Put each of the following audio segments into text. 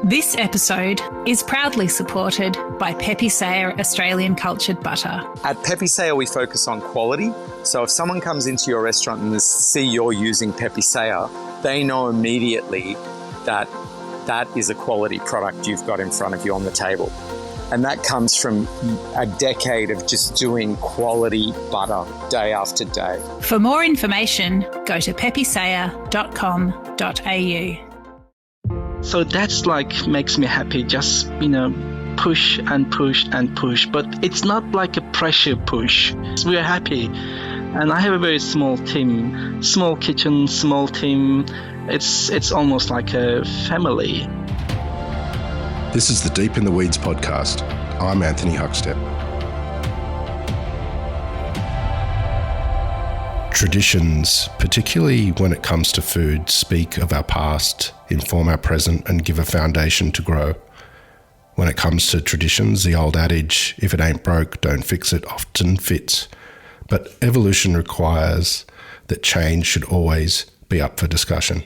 This episode is proudly supported by Pepe Sayer Australian Cultured Butter. At Pepe Sayer, we focus on quality. So if someone comes into your restaurant and they see you're using Pepe Sayer, they know immediately that that is a quality product you've got in front of you on the table. And that comes from a decade of just doing quality butter day after day. For more information, go to pepesayer.com.au. So that's like makes me happy, just, push and push and push. But it's not like a pressure push. We're happy. And I have a very small team, small kitchen, small team. It's almost like a family. This is the Deep in the Weeds podcast. I'm Anthony Huckstep. Traditions, particularly when it comes to food, speak of our past, inform our present, and give a foundation to grow. When it comes to traditions, the old adage, if it ain't broke, don't fix it, often fits. But evolution requires that change should always be up for discussion.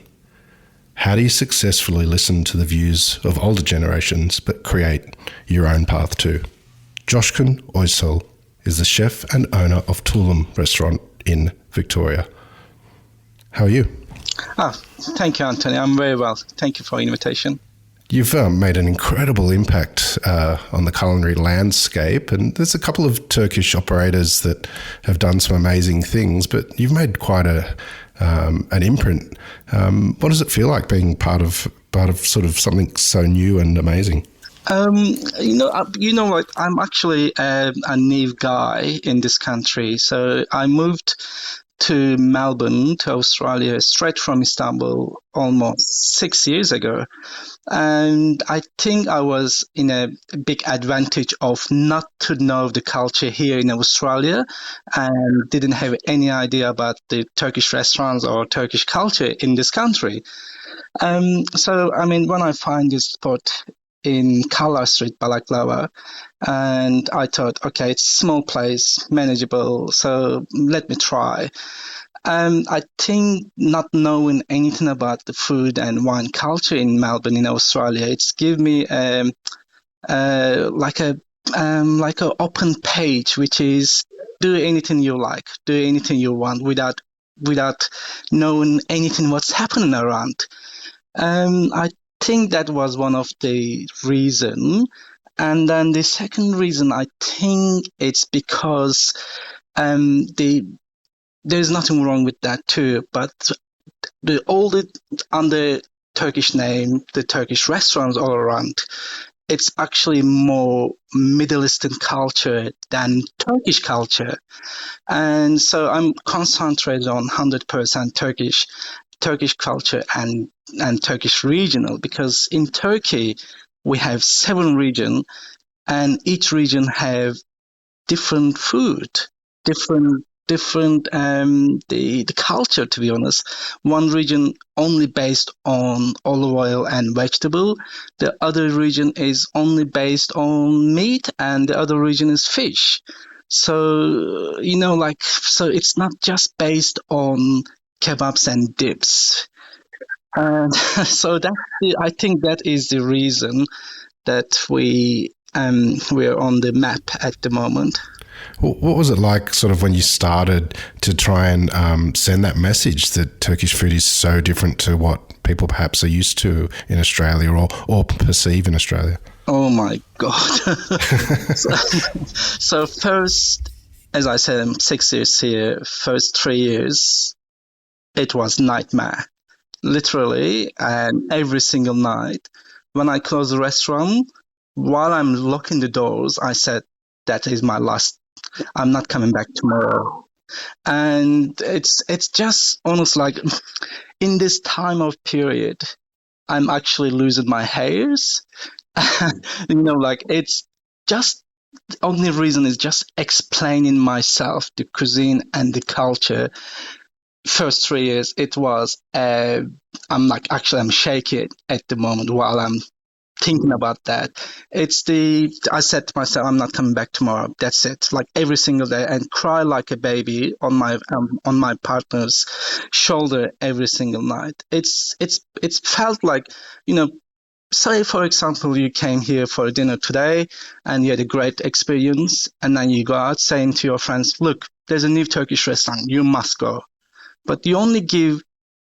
How do you successfully listen to the views of older generations but create your own path too? Coskun Uysal is the chef and owner of Tulum restaurant in Victoria. How are you? Thank you, Anthony. I'm very well. Thank you for the invitation. You've made an incredible impact on the culinary landscape, and there's a couple of Turkish operators that have done some amazing things, but you've made quite an imprint. What does it feel like being part of sort of something so new and amazing? What? I'm actually a new guy in this country. So I moved to Melbourne, to Australia, straight from Istanbul almost 6 years ago. And I think I was in a big advantage of not to know the culture here in Australia and didn't have any idea about the Turkish restaurants or Turkish culture in this country. When I find this spot in Kala Street, Balaklava, and I thought, okay, it's a small place, manageable, so let me try. I think not knowing anything about the food and wine culture in Melbourne, in Australia, it's given me like a open page, which is do anything you like, do anything you want without knowing anything what's happening around. I think that was one of the reason. And then the second reason, I think it's because there's nothing wrong with that too, but under Turkish name, the Turkish restaurants all around, it's actually more Middle Eastern culture than Turkish culture. And so I'm concentrated on 100% Turkish culture and Turkish regional, because in Turkey we have 7 regions and each region have different food, different the culture, to be honest. One region only based on olive oil and vegetable, the other region is only based on meat, and the other region is fish. So so it's not just based on kebabs and dips. And so I think that is the reason that we're on the map at the moment. What was it like sort of when you started to try and send that message that Turkish food is so different to what people perhaps are used to in Australia or perceive in Australia? Oh my God. So first, as I said, I'm 6 years here. First 3 years, it was nightmare, literally. And every single night when I close the restaurant, while I'm locking the doors, I said, that is my last. I'm not coming back tomorrow. And it's just almost like in this time of period, I'm actually losing my hairs. It's just the only reason is just explaining myself, the cuisine and the culture. First 3 years, it was, I'm shaking at the moment while I'm thinking about that. I said to myself, I'm not coming back tomorrow. That's it. Like every single day, and cry like a baby on my partner's shoulder every single night. It's felt like, say, for example, you came here for dinner today and you had a great experience, and then you go out saying to your friends, look, there's a new Turkish restaurant, you must go. But you only give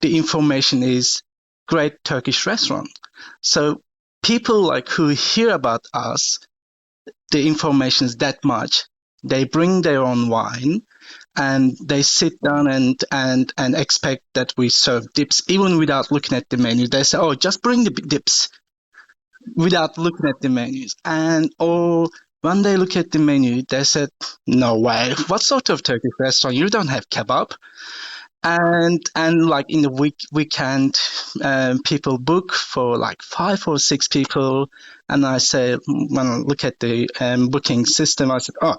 the information is great Turkish restaurant. So people like who hear about us, the information is that much. They bring their own wine and they sit down and expect that we serve dips even without looking at the menu. They say, oh, just bring the dips without looking at the menus. And or when they look at the menu, they said, no way, what sort of Turkish restaurant? You don't have kebab. And like in the weekend, people book for like 5 or 6 people. And I say, when I look at the booking system, I said, oh,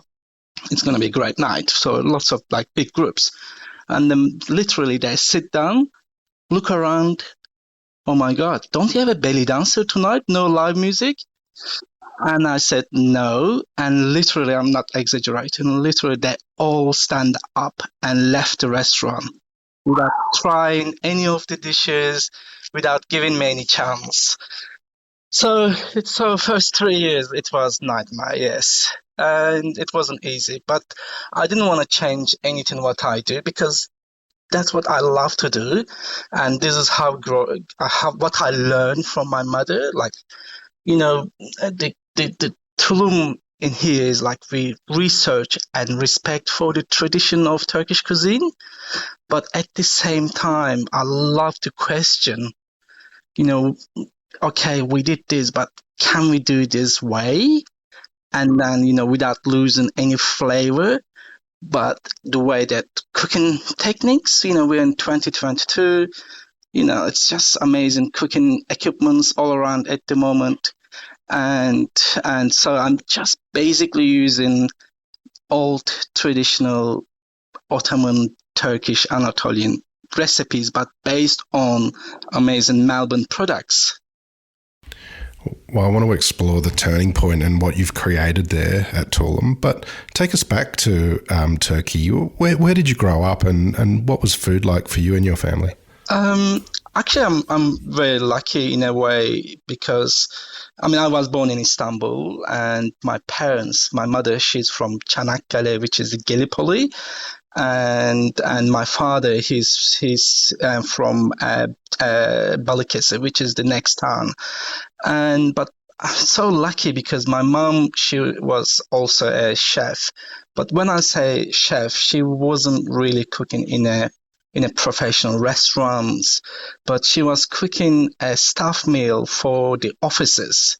it's going to be a great night. So lots of like big groups. And then literally they sit down, look around. Oh my God, don't you have a belly dancer tonight? No live music? And I said, no. And literally, I'm not exaggerating, literally they all stand up and left the restaurant without trying any of the dishes, without giving me any chance. So first 3 years, it was nightmare, yes. And it wasn't easy, but I didn't want to change anything what I do because that's what I love to do. And this is what I learned from my mother. Like, you know, the Tulum in here is like we research and respect for the tradition of Turkish cuisine. But at the same time, I love to question, okay, we did this, but can we do this way? And then, without losing any flavor, but the way that cooking techniques, we're in 2022, it's just amazing cooking equipments all around at the moment. And so I'm just basically using old traditional Ottoman, Turkish, Anatolian recipes, but based on amazing Melbourne products. Well, I want to explore the turning point and what you've created there at Tulum, but take us back to Turkey. Where did you grow up and what was food like for you and your family? Actually, I'm very lucky in a way because, I was born in Istanbul and my mother, she's from Çanakkale, which is Gallipoli. And my father, he's from Balıkesir, which is the next town. But I'm so lucky because my mom, she was also a chef. But when I say chef, she wasn't really cooking in a professional restaurants, but she was cooking a staff meal for the offices.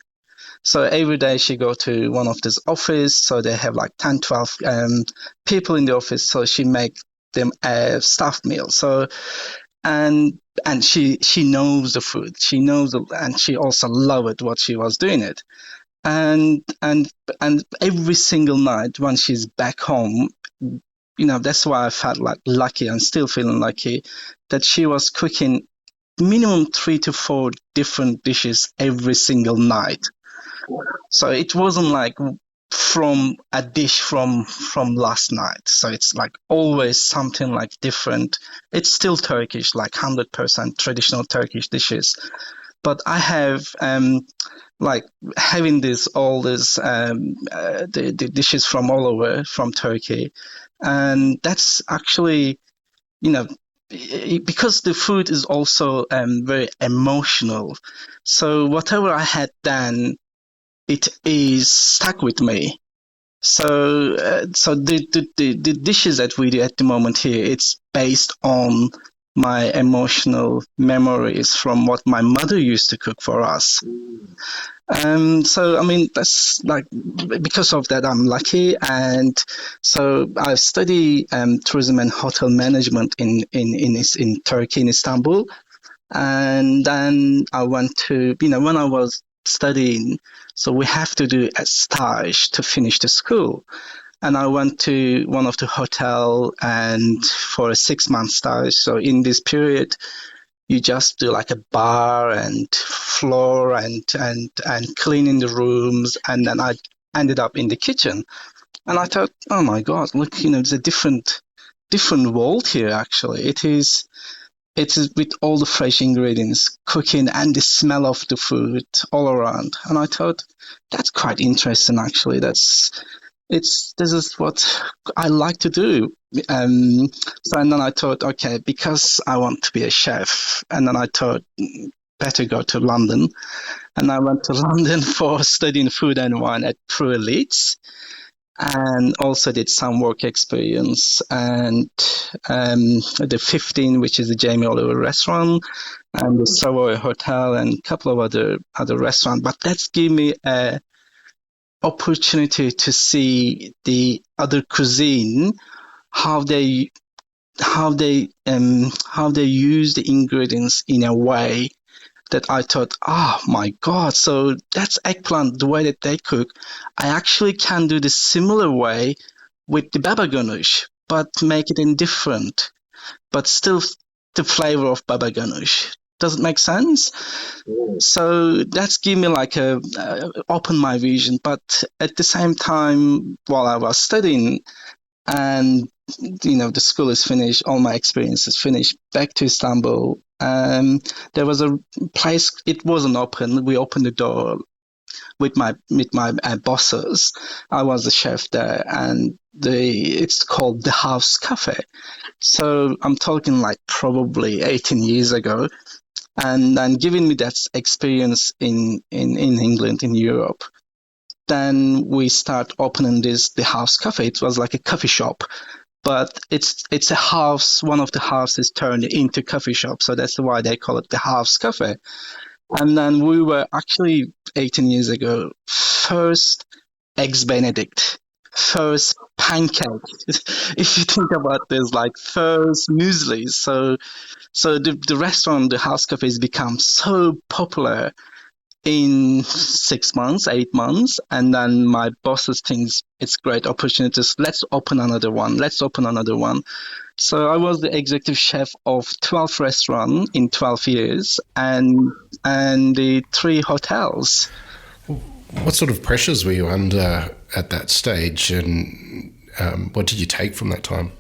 So every day she go to one of this office, so they have like 10, 12 people in the office, so she make them a staff meal. So, and she knows the food, and she also loved what she was doing it. And every single night when she's back home, that's why I felt like lucky and still feeling lucky that she was cooking minimum 3 to 4 different dishes every single night. So it wasn't like from a dish from last night. So it's like always something like different. It's still Turkish, like 100% traditional Turkish dishes. But I have like having the dishes from all over from Turkey, and that's actually because the food is also very emotional. So whatever I had then, it is stuck with me. So the dishes that we do at the moment here, it's based on my emotional memories from what my mother used to cook for us. So that's like, because of that I'm lucky. And so I study tourism and hotel management in Turkey, in Istanbul. And then I went to, when I was studying, so we have to do a stage to finish the school. And I went to one of the hotel and for a 6-month stage. So in this period, you just do like a bar and floor and cleaning the rooms. And then I ended up in the kitchen. And I thought, oh my God, look, it's a different world here, actually. It is, it is with all the fresh ingredients, cooking and the smell of the food all around. And I thought that's quite interesting, actually. This is what I like to do. And then I thought, okay, because I want to be a chef, and then I thought better go to London. And I went to London for studying food and wine at Prue Leeds, and also did some work experience and the 15, which is the Jamie Oliver restaurant, and the Savoy Hotel, and a couple of other restaurants. But that's give me a opportunity to see the other cuisine, how they use the ingredients in a way that I thought, oh my God, so that's eggplant, the way that they cook. I actually can do the similar way with the baba ganoush, but make it indifferent, but still the flavor of baba ganoush. Does it make sense? So that's give me like open my vision. But at the same time, while I was studying, and the school is finished, all my experience is finished, back to Istanbul. There was a place, it wasn't open. We opened the door with my bosses. I was the chef there, and it's called the House Cafe. So I'm talking like probably 18 years ago, and giving me that experience in England, in Europe. Then we start opening the House Cafe. It was like a coffee shop, but it's a house. One of the houses turned into coffee shop, so that's why they call it the House Cafe. And then we were actually 18 years ago, first eggs Benedict, first pancake. If you think about this, like first muesli. So the restaurant, the House Cafe, has become so popular in 6 months, 8 months, and then my bosses thinks it's great opportunities. Let's open another one. So I was the executive chef of 12 restaurants in 12 years and the 3 hotels. What sort of pressures were you under at that stage, and what did you take from that time?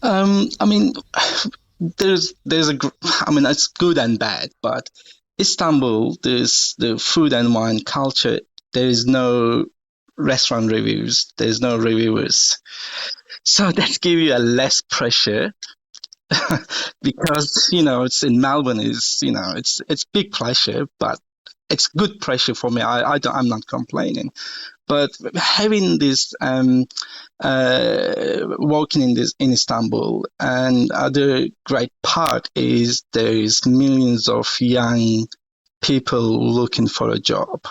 I mean, it's good and bad, but Istanbul, there's the food and wine culture. There is no restaurant reviews. There's no reviewers. So that gives you a less pressure because, it's in Melbourne it's big pressure, but it's good pressure for me. I'm not complaining. But having this, working in Istanbul, and other great part is there is millions of young people looking for a job.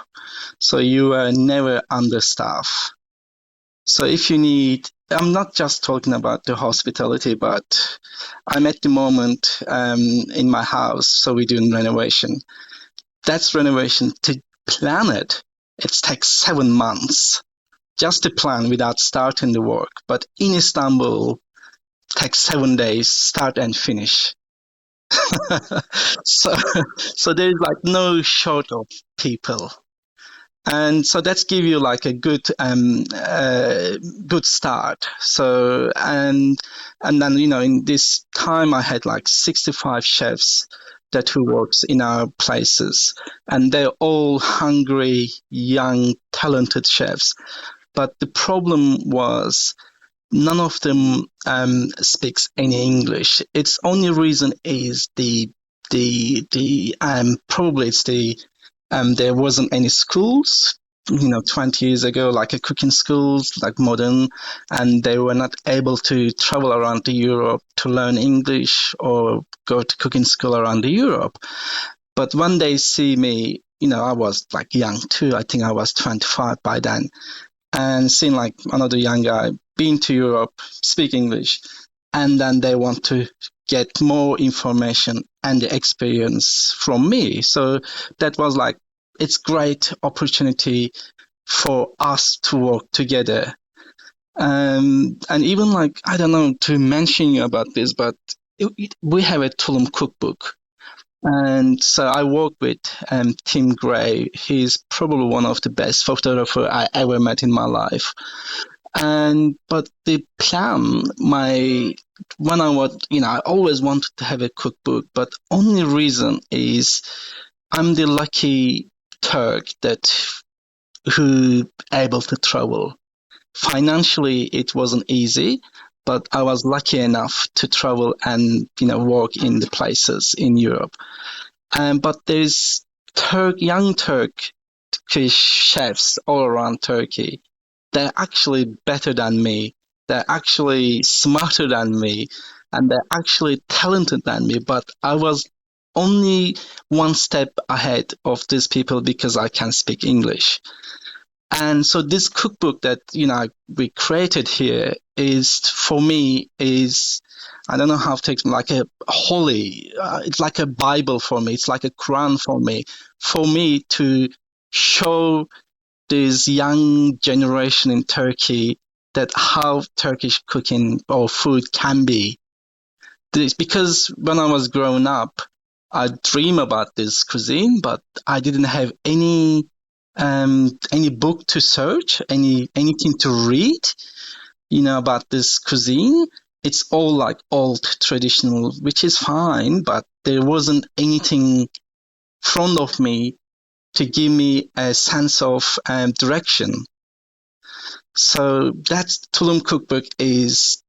So you are never understaffed. So if you need, I'm not just talking about the hospitality, but I'm at the moment in my house, so we're doing renovation. That's renovation. To plan it takes 7 months just to plan without starting the work. But in Istanbul, it takes 7 days, start and finish. so there's like no short of people. And so that's give you like a good start. So and then in this time I had like 65 chefs who works in our places, and they're all hungry, young, talented chefs. But the problem was none of them speaks any English. Its only reason is probably it's there wasn't any schools 20 years ago, like a cooking schools, like modern, and they were not able to travel around to Europe to learn English or go to cooking school around Europe. But when they see me, I was like young too. I think I was 25 by then, and seeing like another young guy being to Europe, speak English, and then they want to get more information and the experience from me. So that was like, it's great opportunity for us to work together. And even like, I don't know to mention you about this, but we have a Tulum cookbook. And so I work with Tim Gray. He's probably one of the best photographer I ever met in my life. But the plan, when I always wanted to have a cookbook, but only reason is I'm the lucky Turk who able to travel. Financially, it wasn't easy, but I was lucky enough to travel and work in the places in Europe. But there's young Turkish chefs all around Turkey. They're actually better than me. They're actually smarter than me, and they're actually talented than me. But I was only one step ahead of these people because I can speak English. And so this cookbook that we created here is, for me, I don't know how to explain, like a holy. It's like a Bible for me. It's like a Quran for me to show this young generation in Turkey that how Turkish cooking or food can be. Because when I was growing up, I dream about this cuisine, but I didn't have any book to search, anything to read, about this cuisine. It's all like old traditional, which is fine, but there wasn't anything in front of me to give me a sense of direction. So that Tulum cookbook is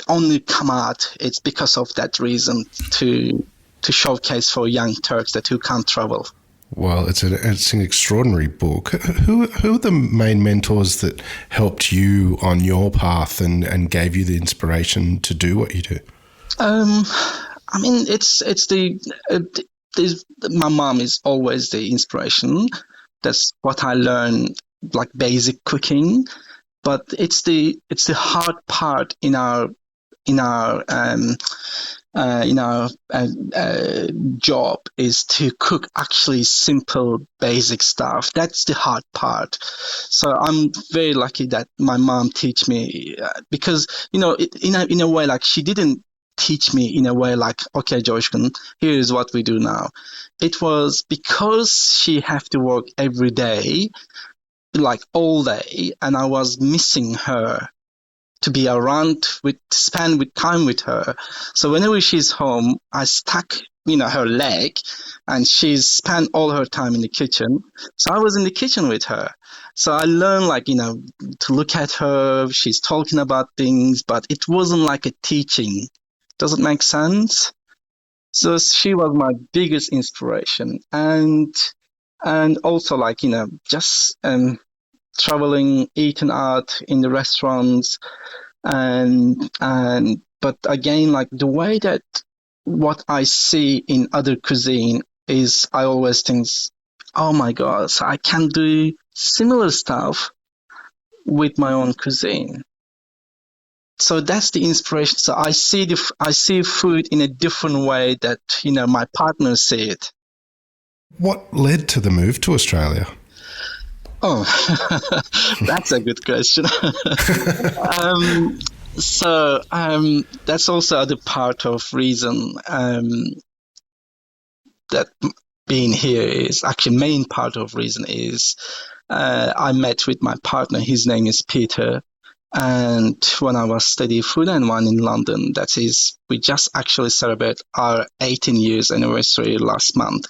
only come out. It's because of that reason to showcase for young Turks who can't travel. Well, it's an extraordinary book. Who are the main mentors that helped you on your path and gave you the inspiration to do what you do? I mean, my mom is always the inspiration. That's what I learned, like basic cooking. But it's the hard part in our job is to cook actually simple basic stuff. That's the hard part. So I'm very lucky that my mom teach me because in a way, like, she didn't teach me in a way like, okay, Coskun, here is what we do now. It was because she have to work every day, like all day, and I was missing her to be around spend with time with her. So whenever she's home, I stuck, her leg, and she's spent all her time in the kitchen. So I was in the kitchen with her. So I learned, to look at her. She's talking about things, but it wasn't like a teaching. Does it make sense? So she was my biggest inspiration, and also just traveling, eating out in the restaurants, but again, like the way that what I see in other cuisine is, I always think, oh my God, so I can do similar stuff with my own cuisine. So that's the inspiration. So I see food in a different way that my partners see it. What led to the move to Australia? Oh, that's a good question. So that's also the part of reason that being here is actually main part of reason is I met with my partner. His name is Peter. And when I was studying food and wine in London, we just actually celebrate our 18 years anniversary last month.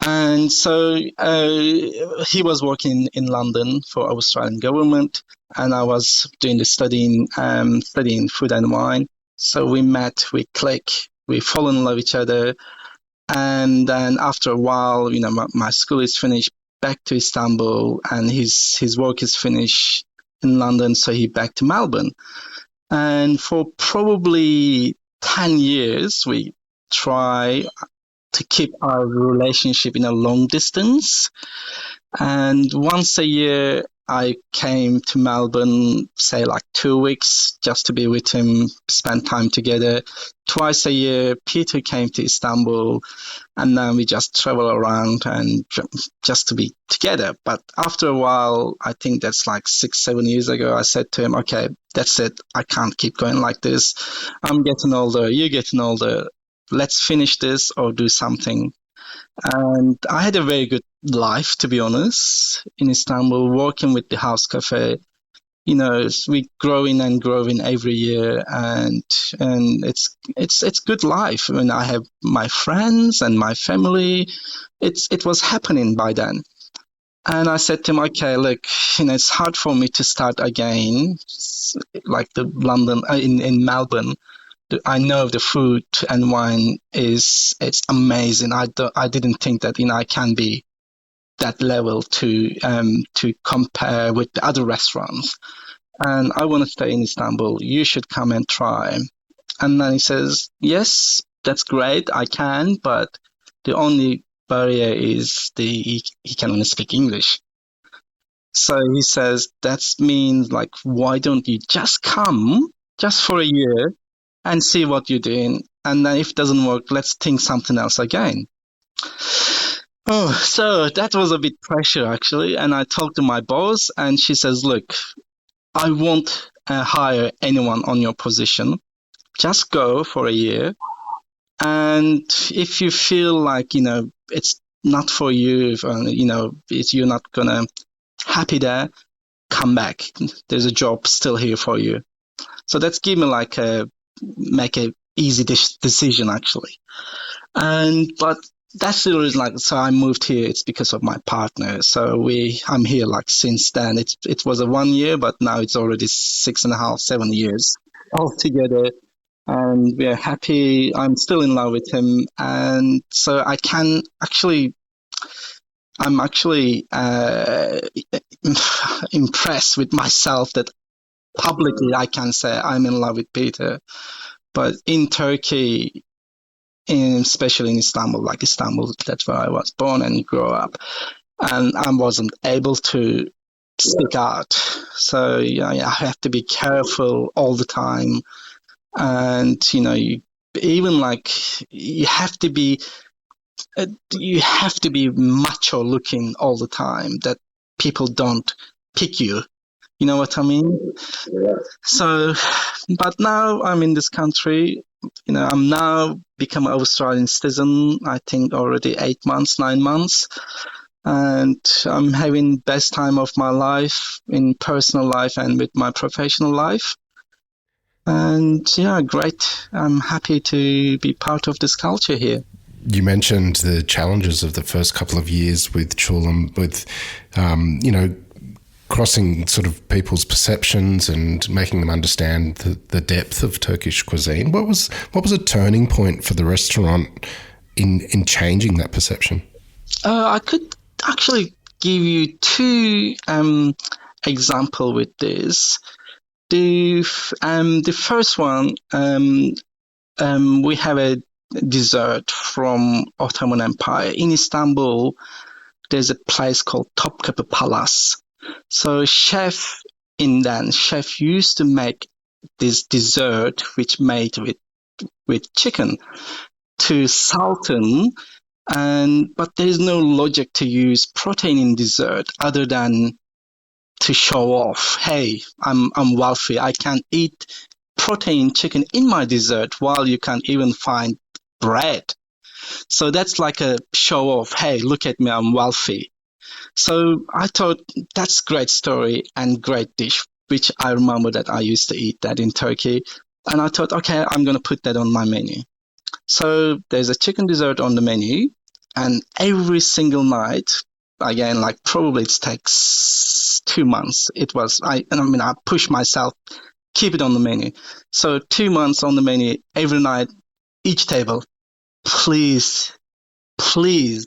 And so he was working in London for Australian government, and I was doing the studying food and wine. So we met, we clicked, we fall in love with each other. And then after a while, my school is finished, back to Istanbul, and his work is finished in London, so he back to Melbourne. And for probably 10 years, we try to keep our relationship in a long distance. And once a year, I came to Melbourne, say like 2 weeks, just to be with him, spend time together. Twice a year, Peter came to Istanbul, and then we just travel around and just to be together. But after a while, I think that's like 6-7 years ago, I said to him, okay, that's it. I can't keep going like this. I'm getting older, you're getting older. Let's finish this or do something. And I had a very good life, to be honest, in Istanbul, working with the House Cafe. we growing and growing every year, and it's good life. I mean, I have my friends and my family. It was happening by then. And I said to him, okay, look, it's hard for me to start again, like the London, in Melbourne. I know the food and wine it's amazing. I didn't think that, I can be that level to compare with the other restaurants. And I want to stay in Istanbul. You should come and try. And then he says, yes, that's great. I can, but the only barrier is he can only speak English. So he says, that means like, why don't you just come just for a year and see what you're doing? And then if it doesn't work, let's think something else again. Oh, so that was a bit pressure actually. And I talked to my boss and she says, look, I won't hire anyone on your position. Just go for a year. And if you feel like, it's not for you, you're not going to happy there, come back. There's a job still here for you. So that's give me make a easy decision actually. But that's the reason, so I moved here. It's because of my partner. So I'm here since then. It was a 1 year, but now it's already 6.5, 7 years altogether. And we're happy. I'm still in love with him. And so I'm actually impressed with myself that publicly I can say I'm in love with Peter. But in Turkey, especially in Istanbul, that's where I was born and grew up, and I wasn't able to stick out. So I have to be careful all the time, and you have to be macho looking all the time, that people don't pick you. You know what I mean? So, but now I'm in this country. I'm now become an Australian citizen, I think already 9 months. And I'm having best time of my life in personal life and with my professional life. And yeah, great. I'm happy to be part of this culture here. You mentioned the challenges of the first couple of years with Tulum, with, crossing sort of people's perceptions and making them understand the depth of Turkish cuisine. What was a turning point for the restaurant in changing that perception? I could actually give you 2 examples with this. The first one, we have a dessert from Ottoman Empire. In Istanbul, there's a place called Topkapı Palace. So chef used to make this dessert which made with chicken to Sultan, but there is no logic to use protein in dessert other than to show off. Hey, I'm wealthy. I can eat protein chicken in my dessert while you can't even find bread. So that's like a show off. Hey, look at me, I'm wealthy. So I thought that's a great story and great dish, which I remember that I used to eat that in Turkey. And I thought, okay, I'm going to put that on my menu. So there's a chicken dessert on the menu, and every single night, again, probably it takes 2 months. I pushed myself, keep it on the menu. So 2 months on the menu, every night, each table, please,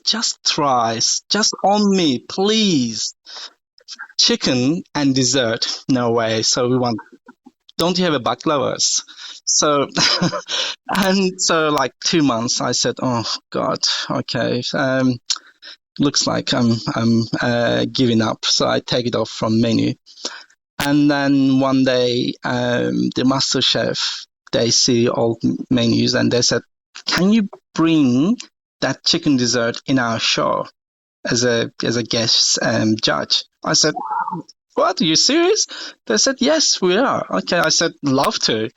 just try, just on me, please. Chicken and dessert, no way. So we want, don't you have a baklavas? So, and so 2 months, I said, oh God, okay. Looks like I'm giving up. So I take it off from menu. And then one day, the master chef, they see all menus and they said, can you bring that chicken dessert in our show as a guest judge? I said, what, are you serious? They said, yes, we are. Okay, I said, love to.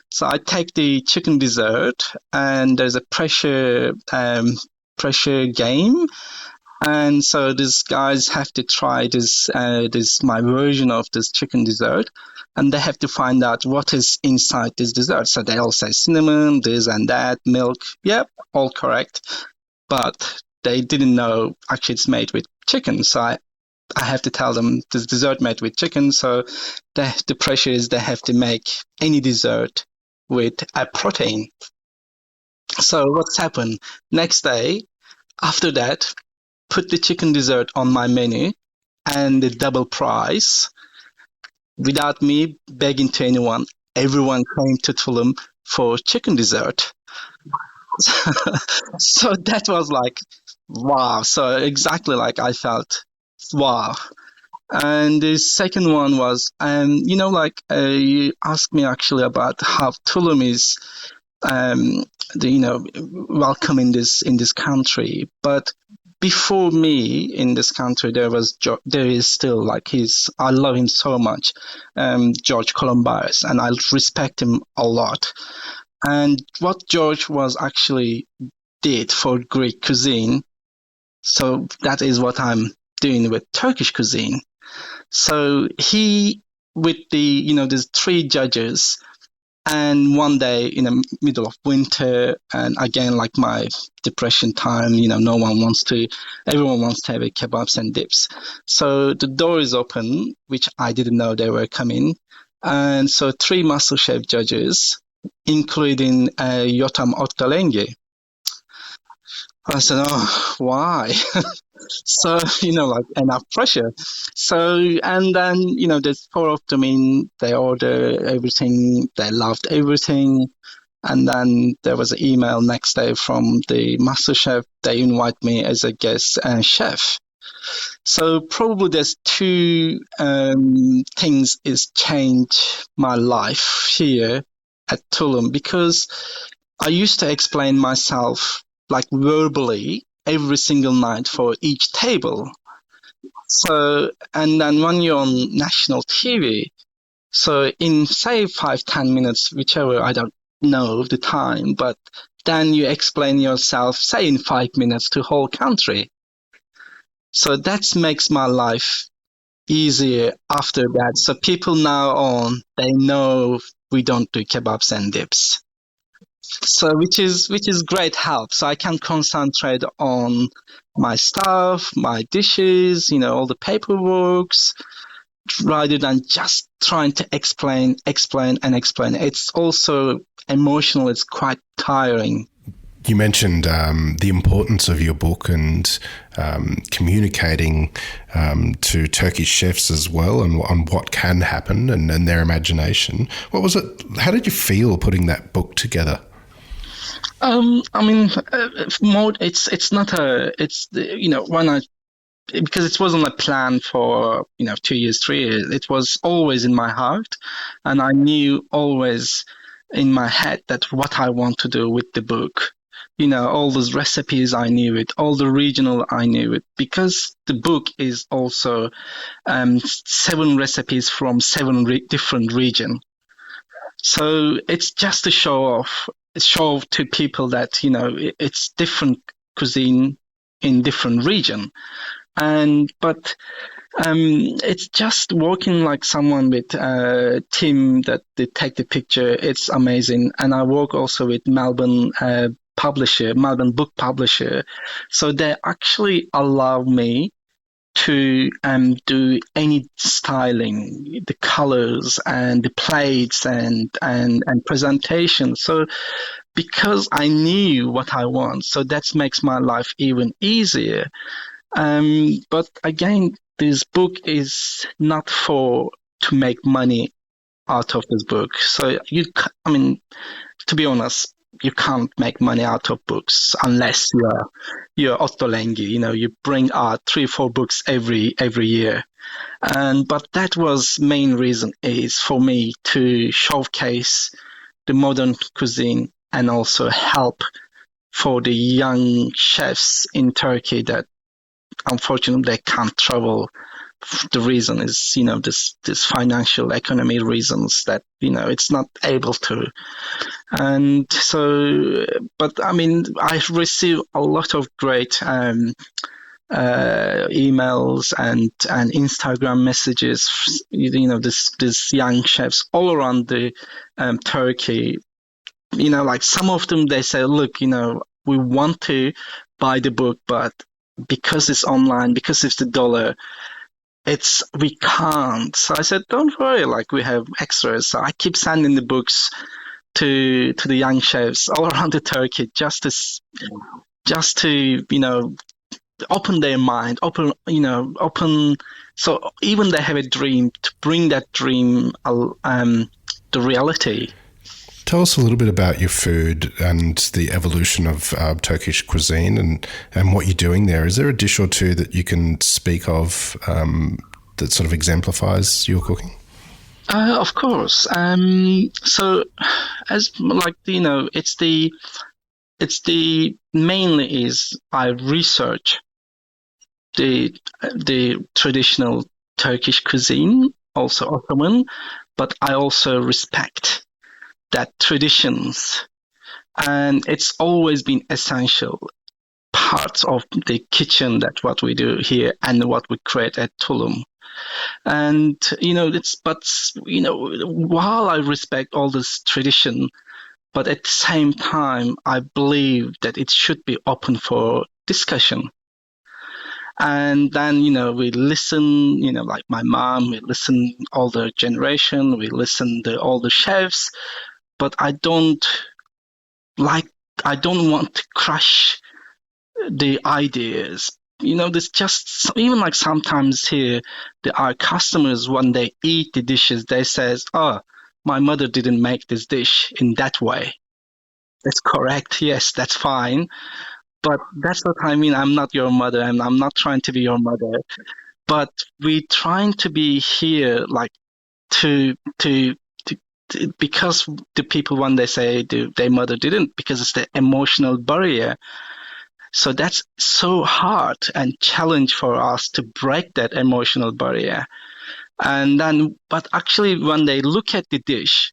So I take the chicken dessert and there's a pressure game. And so these guys have to try this my version of this chicken dessert, and they have to find out what is inside this dessert. So they all say cinnamon, this and that, milk. Yep, all correct. But they didn't know actually it's made with chicken. So I have to tell them this dessert made with chicken. So the pressure is they have to make any dessert with a protein. So what's happened? Next day, after that, put the chicken dessert on my menu and the double price without me begging to anyone. Everyone came to Tulum for chicken dessert. So that was like, wow. So exactly like I felt, wow. And the second one was, you asked me actually about how Tulum is, welcome in this country. But before me in this country, there is still like I love him so much, George Columbus, and I respect him a lot. And what George was actually did for Greek cuisine, so that is what I'm doing with Turkish cuisine. So he, with there's 3 judges, and one day in the middle of winter, and again, like my depression time, everyone wants to have a kebabs and dips. So the door is open, which I didn't know they were coming. And so 3 MasterChef judges, including Yotam Ottolenghi. I said, oh, why? So, like enough pressure. So, and then, there's 4 of them in, they order everything, they loved everything. And then there was an email next day from the MasterChef, they invite me as a guest chef. So probably there's 2 things is changed my life here at Tulum, because I used to explain myself like verbally every single night for each table. So, and then when you're on national TV, so in say 5-10 minutes, whichever, I don't know the time, but then you explain yourself, say in 5 minutes to whole country. So that makes my life easier after that. So people now on, they know we don't do kebabs and dips. So which is great help. So I can concentrate on my stuff, my dishes, all the paperworks, rather than just trying to explain. It's also emotional. It's quite tiring. You mentioned the importance of your book and communicating to Turkish chefs as well, and on what can happen and their imagination. What was it? How did you feel putting that book together? More. It's not when I, because it wasn't a plan for 2 years, 3 years. It was always in my heart, and I knew always in my head that what I want to do with the book. All those recipes, I knew it. All the regional, I knew it, because the book is also 7 recipes from 7 different regions. So it's just to show to people that it's different cuisine in different region, but it's just working like someone with a team that they take the picture. It's amazing, and I work also with Melbourne book publisher, so they actually allow me to do any styling, the colors and the plates and presentation. So because I knew what I want, so that makes my life even easier. But again, this book is not to make money out of this book. So to be honest, you can't make money out of books unless you're Ottolenghi. You bring out 3-4 books every year. But that was main reason is for me to showcase the modern cuisine and also help for the young chefs in Turkey that unfortunately they can't travel. The reason is, this financial economy reasons that, it's not able to. And so, but I receive a lot of great emails and Instagram messages. This young chefs all around the Turkey. Like some of them, they say, look, we want to buy the book, but because it's online, because it's the dollar, we can't. So I said, don't worry, like we have extras. So I keep sending the books to the young chefs all around the Turkey, just to open their mind, open. So even they have a dream, to bring that dream to reality. Tell us a little bit about your food and the evolution of Turkish cuisine and what you're doing there. Is there a dish or two that you can speak of that sort of exemplifies your cooking? Of course. So, as it's the mainly is I research the traditional Turkish cuisine, also Ottoman, but I also respect that traditions, and it's always been essential parts of the kitchen, that what we do here and what we create at Tulum. And while I respect all this tradition, but at the same time I believe that it should be open for discussion. And then we listen, like my mom, we listen older generation, we listen the older chefs, but I don't want to crush the ideas. There's just, even like sometimes here, our customers, when they eat the dishes, they says, oh, my mother didn't make this dish in that way. That's correct. Yes, that's fine. But that's what I mean. I'm not your mother, and I'm not trying to be your mother. But we're trying to be here, like to because the people, when they say their mother didn't, because it's the emotional barrier. So that's so hard and challenge for us to break that emotional barrier. And then, but actually, when they look at the dish,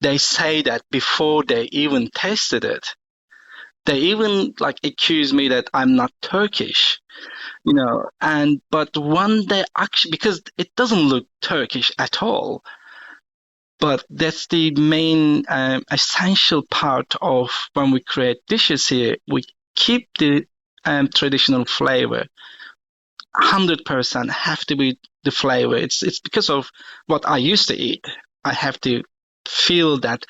they say that before they even tasted it. They even like accuse me that I'm not Turkish, but when they actually, because it doesn't look Turkish at all, but that's the main essential part of when we create dishes here. We keep the traditional flavor. 100% have to be the flavor. It's because of what I used to eat. I have to feel that,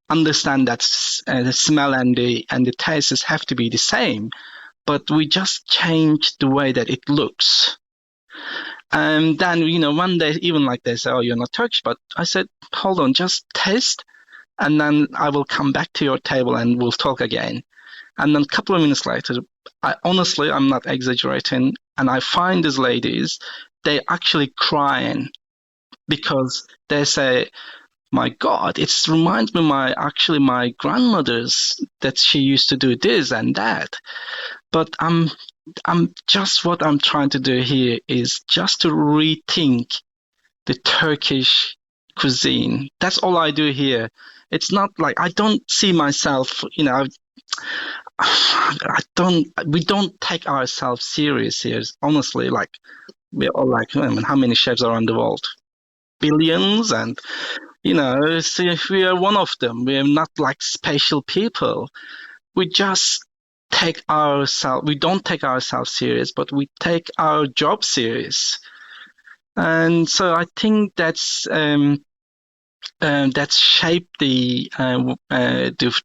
understand that the smell and the tastes have to be the same, but we just change the way that it looks. And then, one day, even like they say, oh, you're not Turkish, but I said, hold on, just taste, and then I will come back to your table and we'll talk again. And then a couple of minutes later, I'm not exaggerating, and I find these ladies, they actually crying because they say, my God, it reminds me my grandmother's, that she used to do this and that. But I'm just, what I'm trying to do here is just to rethink the Turkish cuisine. That's all I do here. It's not like I don't see myself, we don't take ourselves serious here. Honestly, like we're all like, how many chefs are in the world? Billions, and so if we are one of them. We are not like special people. We just we don't take ourselves serious, but we take our job serious. And so I think that's shaped the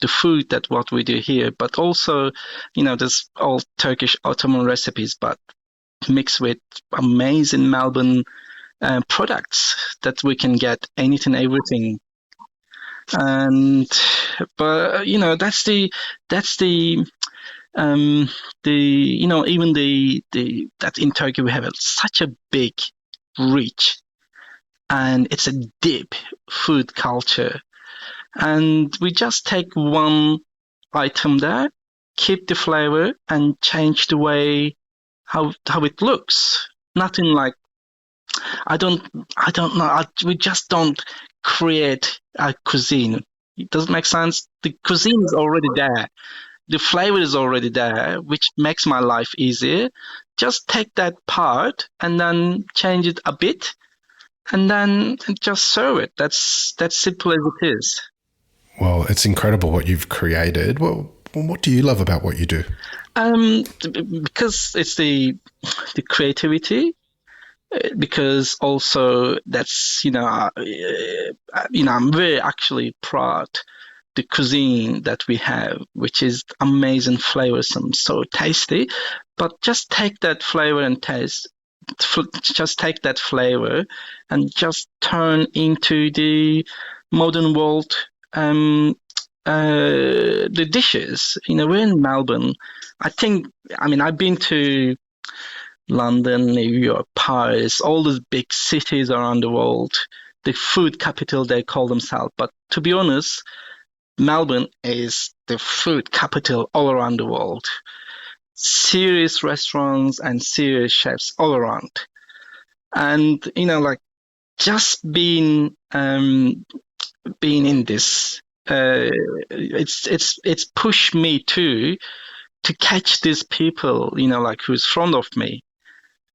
food, that what we do here. But also, there's all Turkish Ottoman recipes, but mixed with amazing Melbourne products that we can get anything, everything. And but that's the even that in Turkey we have such a big reach, and it's a deep food culture, and we just take one item there, keep the flavor, and change the way how it looks. Nothing like, I don't know. We just don't create a cuisine. It doesn't make sense. The cuisine is already there. The flavor is already there, which makes my life easier. just take that part and then change it a bit and then just serve it. That's simple as it is. Well, it's incredible what you've created. Well, what do you love about what you do? Because it's the creativity. Because also that's I'm very actually proud the cuisine that we have, which is amazing, flavorsome, so tasty. But just take that flavor and taste. Just take that flavor and just turn into the modern world. The dishes. We're in Melbourne. I've been to London, New York, Paris, all those big cities around the world, the food capital they call themselves. But to be honest, Melbourne is the food capital all around the world. Serious restaurants and serious chefs all around. And, just being in this, it's pushed me to catch these people, who's in front of me.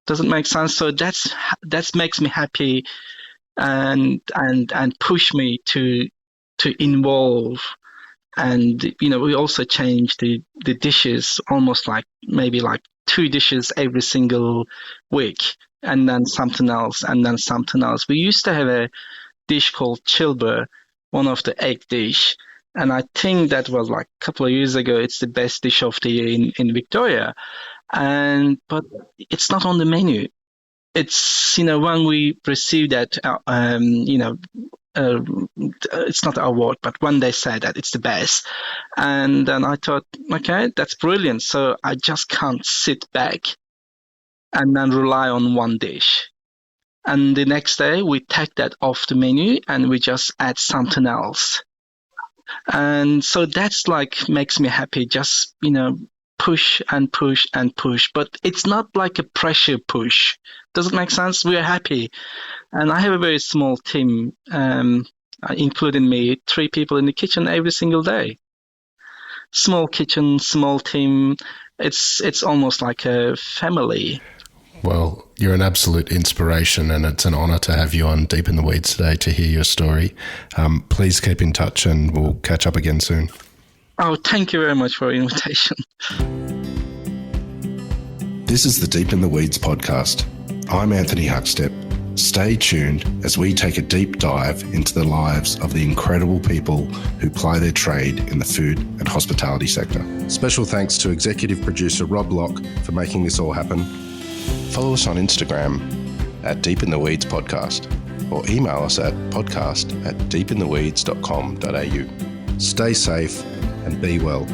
Doesn't make sense. So that makes me happy and push me to involve. And we also change the dishes almost maybe 2 dishes every single week, and then something else, and then something else. We used to have a dish called chilber, one of the egg dish, and I think that was a couple of years ago. It's the best dish of the year in Victoria. But it's not on the menu. It's when we receive that, it's not an award, but when they say that it's the best, and then I thought, okay, that's brilliant. So I just can't sit back and then rely on one dish. And the next day we take that off the menu and we just add something else. And so that's makes me happy. Just push and push and push, but it's not like a pressure push. Does it make sense? We're happy. And I have a very small team, including me, 3 people in the kitchen every single day. Small kitchen, small team. It's almost like a family. Well, you're an absolute inspiration, and it's an honour to have you on Deep in the Weeds today to hear your story. Please keep in touch and we'll catch up again soon. Oh, thank you very much for the invitation. This is the Deep in the Weeds podcast. I'm Anthony Huckstep. Stay tuned as we take a deep dive into the lives of the incredible people who ply their trade in the food and hospitality sector. Special thanks to executive producer Rob Locke for making this all happen. Follow us on Instagram at Deep in the Weeds Podcast, or email us at podcast@deepintheweeds.com.au. Stay safe and be well.